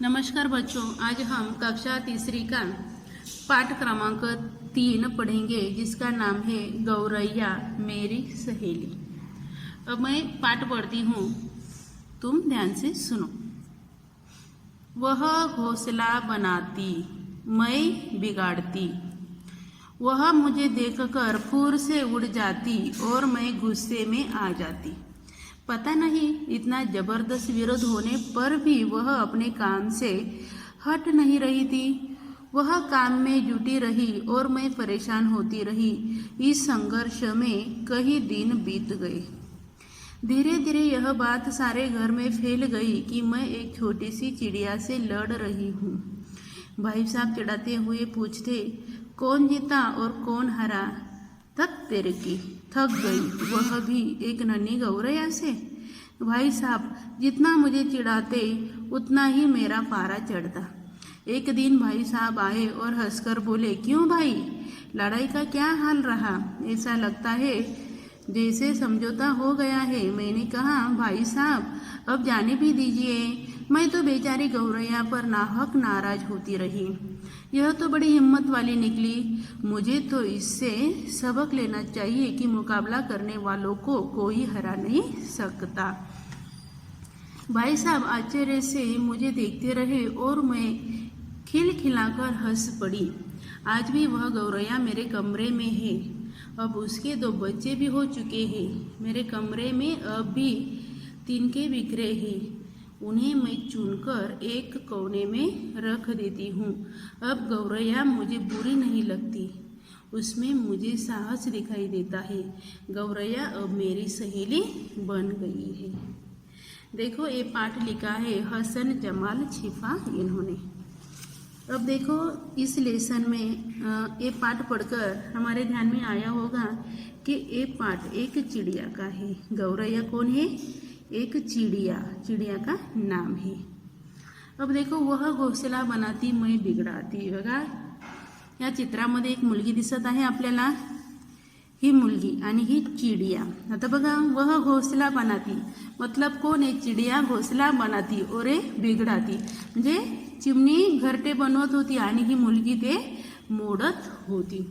नमस्कार बच्चों, आज हम कक्षा तीसरी का पाठ क्रमांक 3 पढ़ेंगे जिसका नाम है गौरैया मेरी सहेली। अब मैं पाठ पढ़ती हूँ, तुम ध्यान से सुनो। वह घोंसला बनाती, मैं बिगाड़ती। वह मुझे देखकर फूर से उड़ जाती और मैं गुस्से में आ जाती। पता नहीं इतना जबरदस्त विरोध होने पर भी वह अपने काम से हट नहीं रही थी। वह काम में जुटी रही और मैं परेशान होती रही। इस संघर्ष में कई दिन बीत गए। धीरे धीरे यह बात सारे घर में फैल गई कि मैं एक छोटी सी चिड़िया से लड़ रही हूँ। भाई साहब चिढ़ाते हुए पूछते, कौन जीता और कौन हारा? तक तेरे की थक गई, वह भी एक नन्ही गौरैया से। भाई साहब जितना मुझे चिढ़ाते उतना ही मेरा पारा चढ़ता। एक दिन भाई साहब आए और हंसकर बोले, क्यों भाई, लड़ाई का क्या हाल रहा? ऐसा लगता है जैसे समझौता हो गया है। मैंने कहा, भाई साहब अब जाने भी दीजिए। मैं तो बेचारी गौरैया पर नाहक नाराज होती रही। यह तो बड़ी हिम्मत वाली निकली। मुझे तो इससे सबक लेना चाहिए कि मुकाबला करने वालों को कोई हरा नहीं सकता। भाई साहब आश्चर्य से मुझे देखते रहे और मैं खिलखिलाकर हंस पड़ी। आज भी वह गौरैया मेरे कमरे में है। अब उसके 2 बच्चे भी हो चुके हैं। मेरे कमरे में अब भी तिनके बिखरे हैं। उन्हें मैं चुनकर एक कोने में रख देती हूँ। अब गौरैया मुझे बुरी नहीं लगती, उसमें मुझे साहस दिखाई देता है। गौरैया अब मेरी सहेली बन गई है। देखो ये पाठ लिखा है हसन जमाल छिफा इन्होंने। अब देखो इस लेसन में ये पाठ पढ़कर हमारे ध्यान में आया होगा कि ये पाठ एक चिड़िया का है। गौरैया कौन है? एक चिड़िया, चिड़िया का नाम है। अब देखो वह घोंसला बनाती, मैं बिघडाती। बघा या चित्रामध्ये एक मुलगी दिसत आहे आपल्याला, ही मुलगी आणि ही चिड़िया। आता बघा वह घोंसला बनाती मतलब कोण आहे? चिड़िया घोंसला बनाती और बिघडाती म्हणजे चिमणी घरटे बनवत होती आणि ही मुलगी ते मोडत होती।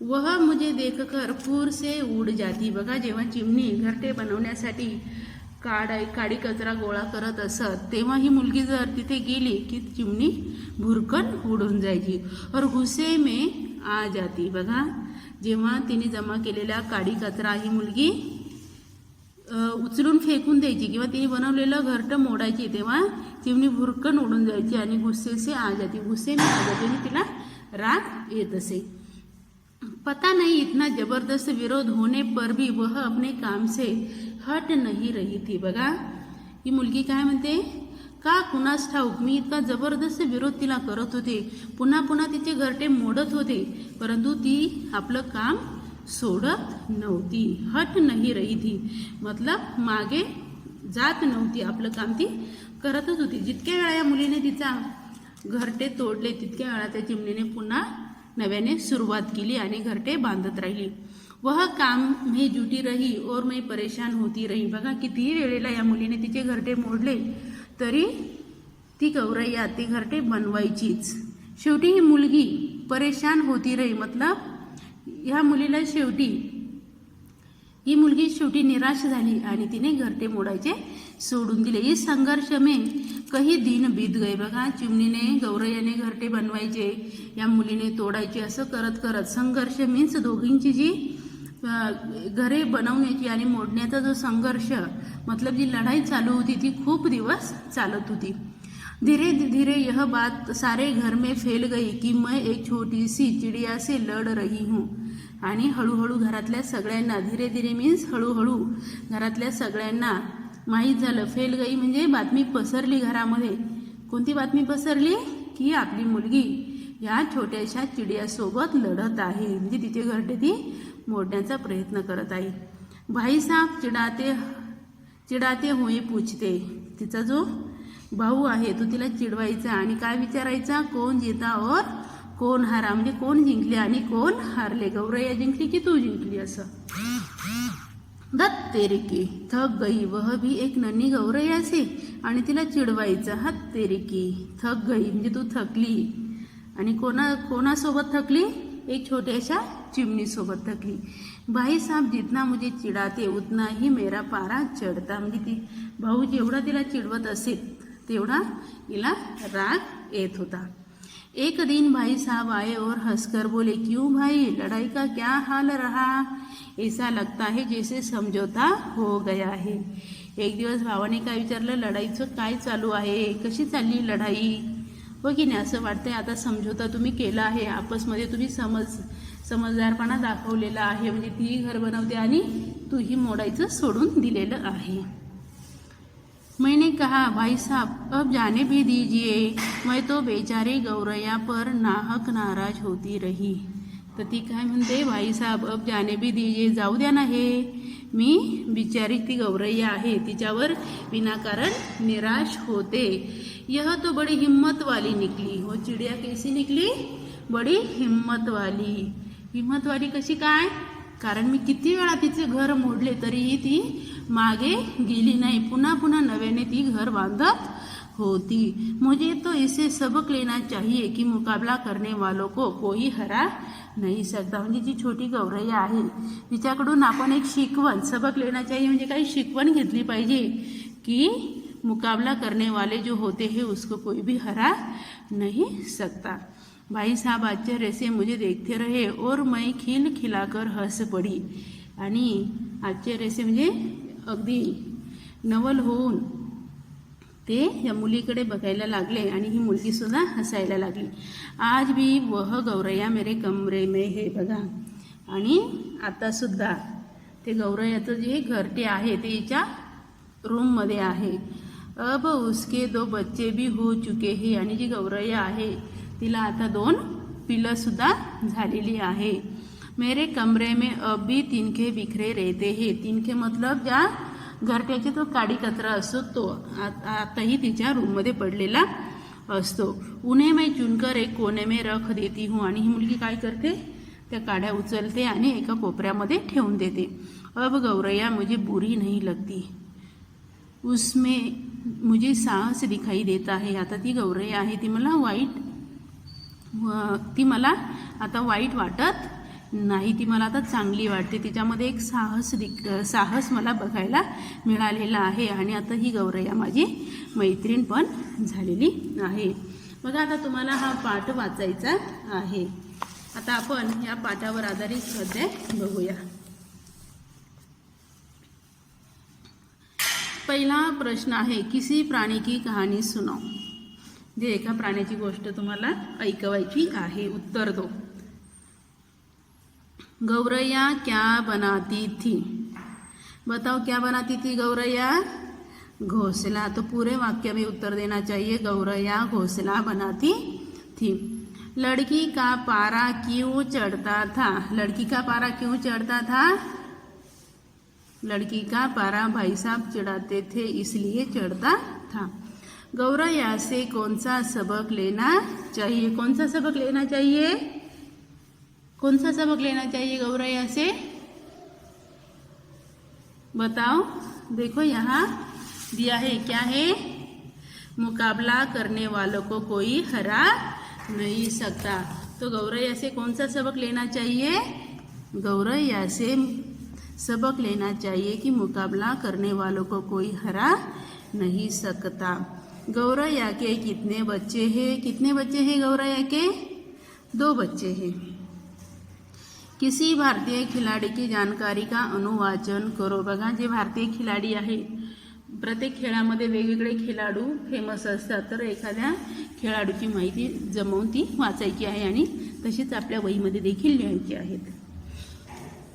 वह मुझे देखकर फूर से उड़ जाती। बघा जेव्हा चिमणी घरटे बनवण्यासाठी काडी कचरा गोळा करत असत तेव्हा ही मुलगी जर तिथे गेली की चिमणी भुरकन उडून जायची और गुस्से में आ जाती। बघा जेव्हा तिने जमा केलेला काडी कचरा ही मुलगी उचलून फेकून द्यायची किंवा तिने बनवलेलं घरटं मोडायची तेव्हा चिमणी भुरकन उडून जायची आणि गुस्से से आ जाती, गुस्से में आ जाती आणि तिला राग येत असे। पता नहीं इतना जबरदस्त विरोध होने पर भी वह अपने काम से हट नहीं रही थी। बघा ही मुलगी काय म्हणते, का कुणास ठाऊक मी इतका जबरदस्त विरोध तिला करत होते, पुन्हा पुन्हा तिचे घरटे मोडत होते, परंतु ती आपलं काम सोडत नव्हती। हट नहीं रही थी मतलब मागे जात नव्हती, आपलं काम ती करतच होती। जितक्या वेळा या मुलीने तिचा घरटे तोडले तितक्या वेळा त्या चिमणीने पुन्हा नव्याने सुरुवात केली आणि घरटे बांधत राहिली। वह काम में जुटी रही और मैं परेशान होती रही। बघा कितीही वेळेला या मुलीने तिचे घरटे मोडले तरी ती गौरैया ते घरटे बनवायचीच। शेवटी ही मुलगी परेशान होती रही मतलब ह्या मुलीला ही मुलगी शेवटी निराश झाली आणि तिने घरटे मोडायचे सोडून दिले। इस संघर्ष में कई दिन बीत गए। बघा चिमणीने गौरैयाने घरटे बनवायचे, या मुलीने तोडायचे, असं करत करत संघर्ष मीन्स दोघींची जी घरे बनवण्याची आणि मोडण्याचा जो संघर्ष मतलब जी लढाई चालू होती ती खूप दिवस चालत होती। धीरे धीरे यह बात सारे घर में फैल गई कि मैं एक छोटी सी चिड़िया से लड़ रही हूँ। आणि हळूहळू घरातल्या सगळ्यांना, धीरे धीरे मीन्स हळूहळू घरातल्या सगळ्यांना माहीत झालं। फैल गई म्हणजे बातमी पसरली घरामध्ये। कोणती बातमी पसरली? की आपली मुलगी या छोट्याशा चिड़ियासोबत लढत आहे, म्हणजे तिचे घरटे ती मोडण्याचा प्रयत्न करत आहे। भाई साहब चिडाते हुए पूछते, तिचा जो भाऊ आहे तो तिला चिडवायचा आणि काय विचारायचा, कोण जीता और कोण हारा, म्हणजे कोण जिंकले आणि कोण हारले, गौरैया जिंकली की तू जिंकली असं। धत तेरे की, थक गई, वह भी एक नन्ही गौरैया से, आणि तिला चिडवायचं, हत तेरे की, थक गई म्हणजे तू थकली. आणि कोणासोबत थकली? एक छोट्याशा चिमणीसोबत थकली. भाई साहब जितना मुझे चिढ़ाते उतना ही मेरा पारा चढ़ता, म्हणजे ती भाऊ जेवढा तिला चिडवत असेल तेवढा तिला राग येत होता. एक दिन भाई साहब आए और हंसकर बोले, क्यों भाई, लड़ाई का क्या हाल रहा? ऐसा लगता है जैसे समझौता हो गया है. एक दिवस भावाने काय विचारलं, लढाईचं काय चालू आहे, कशी चालली लढाई, हो की नाही? असं वाटतंय आता समझोता तुम्ही केला आहे, आपसमध्ये तुम्ही समजदारपणा दाखवलेला आहे, म्हणजे ती घर बनवते आणि तूही मोडायचं सोडून दिलेलं आहे. मैंने कहा, भाई साहब अब जाने भी दीजिए, मैं तो बेचारी गौरैया पर नाहक नाराज होती रही. तर ती काय म्हणते, भाई साहब अब जाने भी दीजिए, जाऊ द्या ना हे, मी बिचारी ती गौरैया आहे तिच्यावर विनाकारण निराश होते. यह तो बड़ी हिम्मत वाली निकली. वो चिड़िया कैसी निकली? बड़ी हिम्मत वाली. हिम्मत वाली कशी काय? कारण मी किती वेळा तिचे घर मोडले तरीही ती मागे गेली नाही, पुन्हा पुन्हा नव्याने ती घर बांधत होती. मुझे तो इसे सबक लेना चाहिए कि मुकाबला करने वालों को कोई हरा नाही सकता. म्हणजे जी छोटी गौरैया आहे तिच्याकडून आपण एक सबक लेना चाहिए म्हणजे काही शिकवण घेतली पाहिजे की मुकाबला करने वाले जो होते हैं उसको कोई भी हरा नहीं सकता. भाई साहब आश्चर्य से मुझे देखते रहे और मैं खिल खिलाकर हंस पड़ी. आणि आश्चर्य से म्हणजे अगदी नवल होऊन ते या मुलीकडे बघायला लागले आणि ही मुलगी सुद्धा हसायला लागली. आज भी वह गौरैया मेरे कमरे में है. बघा, आणि आता सुद्धा ते गौरैयाचं जे घरटे आहे ते हिच्या रूममध्ये आहे. अब उसके 2 बच्चे भी हो चुके हैं. आणि जी गौरैया आहे तिला आता 2 पिलं सुद्धा झालेली आहे. मेरे कमरे में अब भी तिनके बिखरे रहते हैं. तिनके मतलब ज्या घरट्याची तो काडी कचरा असतो तो आताही तिच्या रूममध्ये पडलेला असतो. उन्हें मैं चुनकर एक कोने में रख देती हूँ. आणि ही मुलगी काय करते, त्या काड्या उचलते आणि एका कोपऱ्यामध्ये ठेवून देते. अब गौरैया मुझे बुरी नहीं लगती, उसमें मुझे साहस दिखाई देता है. आता ती गौरैया आहे ती मला आता वाईट वाटत नाही, ती मला आता चांगली वाटते. तिच्यामध्ये एक साहस मला बघायला मिळालेला आहे. आणि आता ही गौरैया माझी मैत्रीण पण झालेली आहे. बघा, आता तुम्हाला हा पाठ वाचायचा आहे. आता आपण या पाठावर आधारित स्वाध्याय बघूया. पहिला प्रश्न आहे, किसी प्राणी की कहानी सुनाओ. जे एका प्राण्याची गोष्ट तुम्हाला ऐकवायची आहे. उत्तर दो. गौरैया क्या बनाती थी? बताओ क्या बनाती थी गौरैया? घोंसला. तो पूरे वाक्य में उत्तर देना चाहिए. गौरैया घोंसला बनाती थी. लड़की का पारा क्यों चढ़ता था? लड़की का पारा क्यों चढ़ता था? लड़की का पारा भाई साहब चिढ़ाते थे इसलिए चढ़ता था. गौरैया से कौन सा सबक लेना चाहिए? कौन सा सबक लेना चाहिए? कौन सा सबक लेना चाहिए गौरैया से? बताओ. देखो यहाँ दिया है, क्या है? मुकाबला करने वालों को कोई हरा नहीं सकता. तो गौरैया से कौन सा सबक लेना चाहिए? गौरैया से सबक लेना चाहिए कि मुकाबला करने वालों को कोई हरा नहीं सकता. गौरैया के कितने बच्चे हैं? कितने बच्चे हैं गौरैया के? 2 बच्चे हैं. किसी भारतीय खिलाड़ी की जानकारी का अनुवाचन करो. बघा, जे भारतीय खिलाडी आहे, प्रत्येक खेळामध्ये वेगवेगळे खेळाडू फेमस असतात, तर एखाद्या खेळाडूची माहिती जमवून ती वाचायची आहे आणि तशीच आपल्या वहीमध्ये देखील लिहायची आहेत.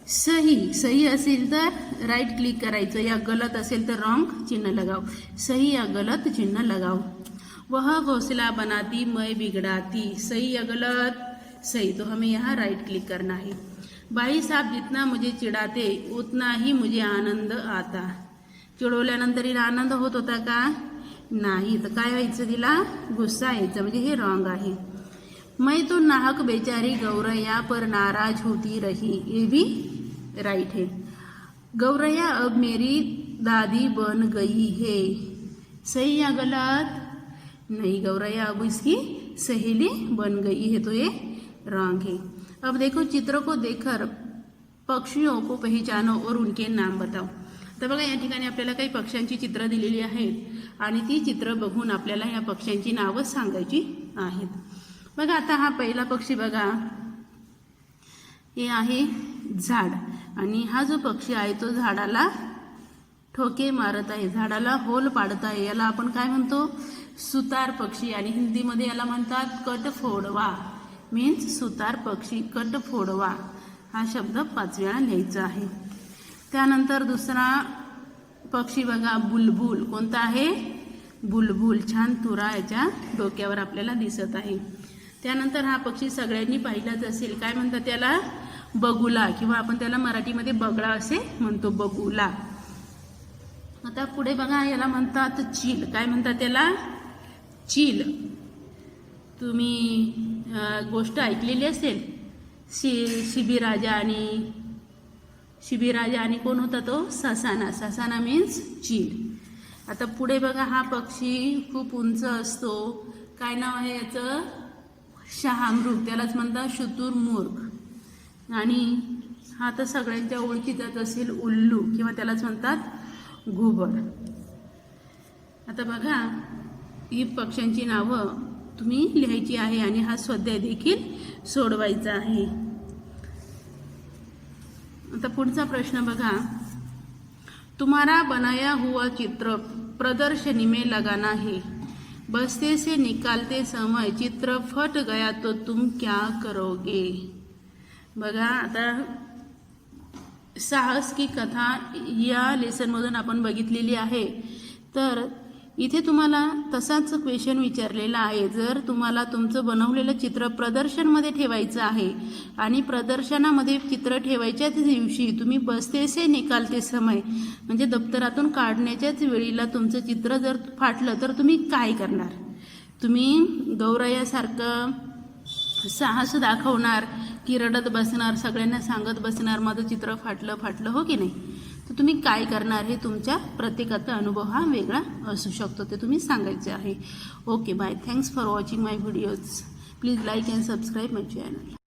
सही असेल तर राईट क्लिक करायचं, या गलत असेल तर रॉन्ग चिन्ह लगाओ. सही या गलत चिन्ह लगाओ. वह घोंसला बनाती मैं बिगड़ाती. सही या गलत? सही. तो हमें यहाँ राइट क्लिक करना है. भाई साहब जितना मुझे चिढ़ाते उतना ही मुझे आनंद आता. चिडवल्यानंतर हिला आनंद होत होता का? नाही. तर काय व्हायचं, तिला गुस्सा यायचा, म्हणजे हे रॉन्ग आहे. मैं तो नाहक बेचारी गौरैया पर नाराज होती रही. ये भी राइट है. गौरैया अब मेरी दादी बन गई है, सही या गलत? नहीं, गौरैया अब इसकी सहेली बन गई है, तो ये रॉन्ग है। अब देखो, चित्र को देखकर पक्षियों को पहचानो और उनके नाम बताओ। तर बघा, या ठिकाणी आपल्याला काही पक्ष्यांची चित्र दिलेली आहेत आणि ती चित्र बघून आपल्याला या पक्ष्यांची नावं सांगायची आहेत। बघा, आता हा पहिला पक्षी बघा, हे आहे झाड आणि हा जो पक्षी आहे तो झाडाला ठोके मारत आहे, झाडाला होल पाडत आहे। याला आपण काय म्हणतो? सुतार पक्षी, आणि हिंदीमध्ये याला म्हणतात कटफोडवा, मीन्स सुतार पक्षी, कटफोडवा हा शब्द 5 वेळा लिहायचा आहे। त्यानंतर दुसरा पक्षी बघा, बुलबुल। कोणता आहे? बुलबुल। छान तुरा याच्या डोक्यावर आपल्याला दिसत आहे। त्यानंतर हा पक्षी सगळ्यांनी पाहिलाच असेल, काय म्हणतात त्याला? बगुला, किंवा आपण त्याला मराठीमध्ये बगळा असे म्हणतो, बगुला। आता पुढे बघा, याला म्हणतात चील। काय म्हणतात त्याला? चील। तुम्ही गोष्ट ऐकलेली असेल, शिबीराजा आणि कोण होता तो? ससाना। ससाना मीन्स चील। आता पुढे बघा, हा पक्षी खूप उंच असतो, काय नाव आहे याचं? शहामृग, त्यालाच म्हणतात शुतुरमुर्ग। आणि हा तर सगळ्यांच्या ओळखीचाच असेल, उल्लू, किंवा त्यालाच म्हणतात घुबड। आता बघा, ही पक्ष्यांची नावं तुम्ही लिहायची आहे आणि हा स्वाध्याय देखील सोडवायचा आहे। आता पुढचा प्रश्न बघा, तुम्हारा बनाया हुआ चित्र प्रदर्शनी में लगाना है, बस्ते से निकालते समय चित्र फट गया तो तुम क्या करोगे? बघा, आता साहस की कथा या लेसनमधून आपण बघितलेली आहे। तर इथे तुम्हाला तसाच क्वेश्चन विचारलेला आहे, जर तुम्हाला तुमचं बनवलेलं चित्र प्रदर्शनमध्ये ठेवायचं आहे आणि प्रदर्शनामध्ये चित्र ठेवायच्याच दिवशी तुम्ही बस्ते से निकालते समय म्हणजे दप्तरातून काढण्याच्याच वेळीला तुमचं चित्र जर फाटलं तर तुम्ही काय करणार? तुम्ही गौरैयासारखं साहस दाखवणार की रडत बसणार, सगळ्यांना सांगत बसणार माझं चित्र फाटलं, हो की नाही? तर तुम्ही काय करणार हे तुमच्या प्रत्येकाचा अनुभव हा वेगळा असू शकतो, ते तुम्ही सांगायचे आहे। Okay, bye, thanks for watching my videos, please like and subscribe my channel.